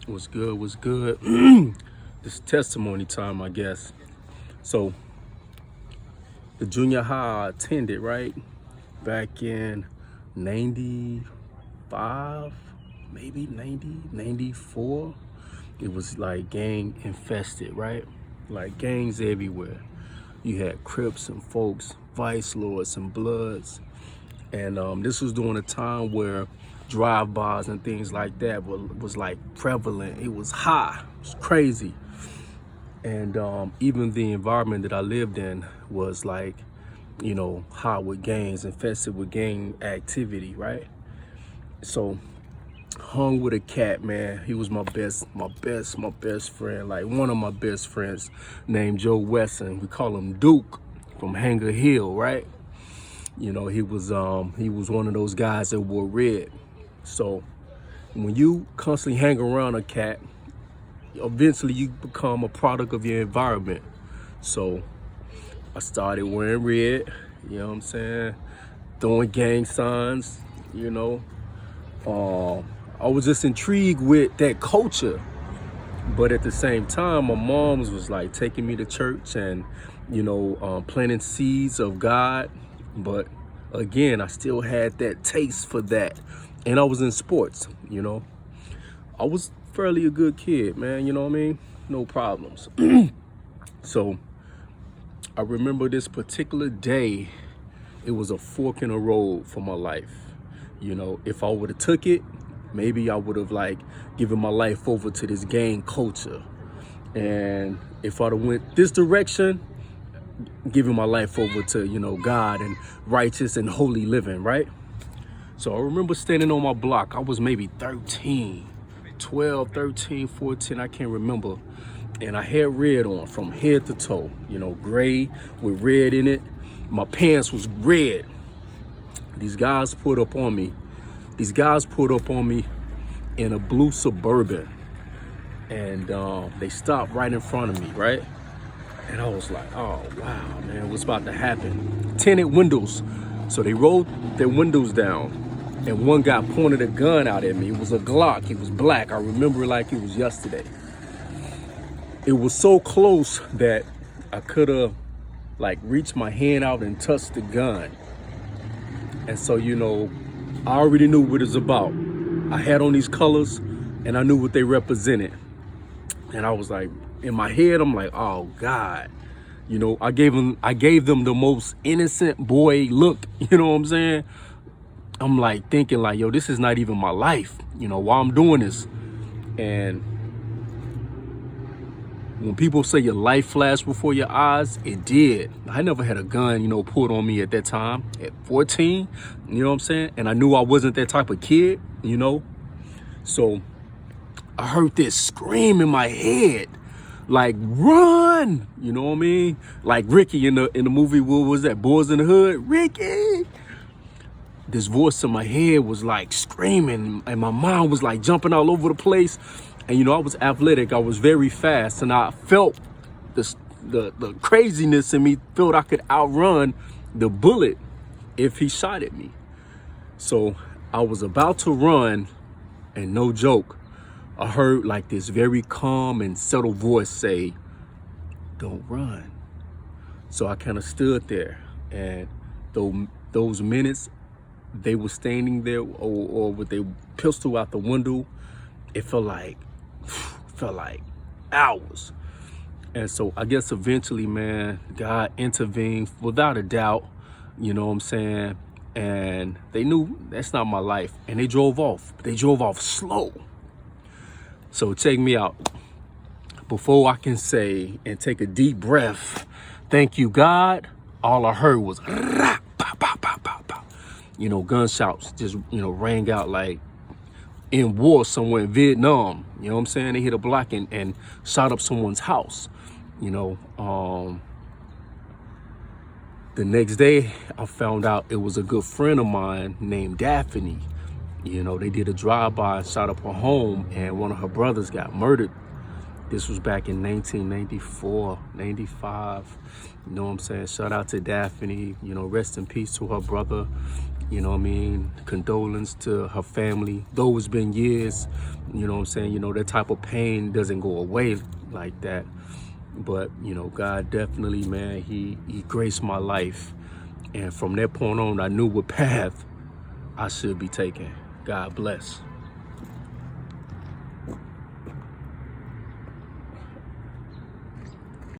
What's good? What's good? This testimony time, I guess. So, the junior high I attended, right, back in 95, maybe 90, 94, it was like gang infested, right? Like gangs everywhere. You had Crips and folks, Vice Lords and Bloods. And this was during a time where drive-bys and things like that was like prevalent. It was high, it was crazy. And even the environment that I lived in was like, hot with gangs, infested with gang activity, right? So hung with a cat, man. He was my best friend, like one of my best friends, named Joe Wesson. We call him Duke from Hanger Hill, right? He was one of those guys that wore red. So when you constantly hang around a cat, eventually you become a product of your environment. So I started wearing red, you know what I'm saying? Throwing gang signs, I was just intrigued with that culture. But at the same time, my mom was like taking me to church and, planting seeds of God. But again, I still had that taste for that. And I was in sports, I was fairly a good kid, man, you know what I mean? No problems. So I remember this particular day, it was a fork in the road for my life. If I would have took it, maybe I would have like given my life over to this gang culture. And if I'd have went this direction, giving my life over to, God and righteous and holy living, right? So I remember standing on my block. I was maybe 12, 13, 14, I can't remember. And I had red on from head to toe, gray with red in it. My pants was red. These guys pulled up on me in a blue Suburban. And they stopped right in front of me, right? And I was like, oh, wow, man, what's about to happen? Tinted windows. So they rolled their windows down. And one guy pointed a gun out at me. It was a Glock. It was black. I remember it like it was yesterday. It was so close that I could have like reached my hand out and touched the gun. And so, I already knew what it was about. I had on these colors and I knew what they represented. And I was like, in my head, I'm like, oh God, I gave them the most innocent boy look. You know what I'm saying? I'm like thinking like, yo, this is not even my life, while I'm doing this. And when people say your life flashed before your eyes, it did. I never had a gun, pulled on me at that time at 14, you know what I'm saying? And I knew I wasn't that type of kid, So I heard this scream in my head, like run, you know what I mean? Like Ricky in the movie, what was that? Boys in the Hood, Ricky. This voice in my head was like screaming and my mind was like jumping all over the place. And I was athletic, I was very fast, and I felt the craziness in me, felt I could outrun the bullet if he shot at me. So I was about to run, and no joke, I heard like this very calm and subtle voice say, don't run. So I kind of stood there, and those minutes they were standing there or with their pistol out the window, it felt like hours. And so I guess eventually, man, God intervened without a doubt, you know what I'm saying? And they knew that's not my life. And they drove off. They drove off slow. So check me out. Before I can say and take a deep breath, thank you, God, all I heard was rah, pow, pow, pow, pow, pow. Gunshots just, rang out like in war somewhere in Vietnam. You know what I'm saying? They hit a block and shot up someone's house. The next day, I found out it was a good friend of mine named Daphne. They did a drive-by and shot up her home, and one of her brothers got murdered. This was back in 1994, 95. You know what I'm saying? Shout out to Daphne. You know, rest in peace to her brother. You know what I mean? Condolence to her family. Though it's been years, you know what I'm saying? You know, that type of pain doesn't go away like that. But, you know, God definitely, man, he graced my life. And from that point on, I knew what path I should be taking. God bless.